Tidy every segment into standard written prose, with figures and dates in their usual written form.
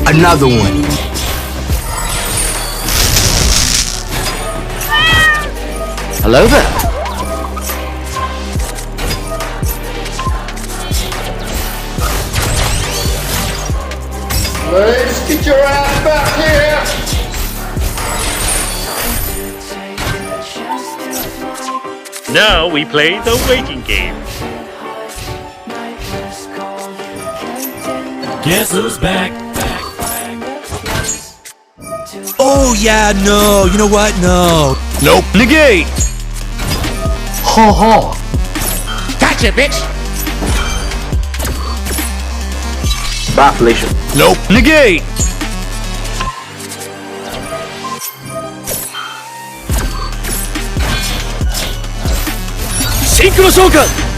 Another one. Hello there. Let's get your ass back here! Now we play the waiting game. Guess who's back? Oh yeah, no. You know what? No. Nope. Negate. Ha ha. Gotcha, bitch! Bafflation. Nope. Negate. Synchro Shogun.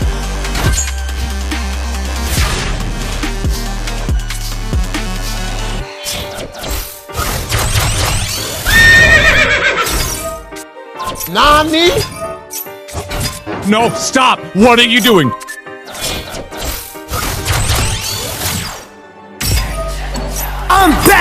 Nani? No, stop! What are you doing? I'm back.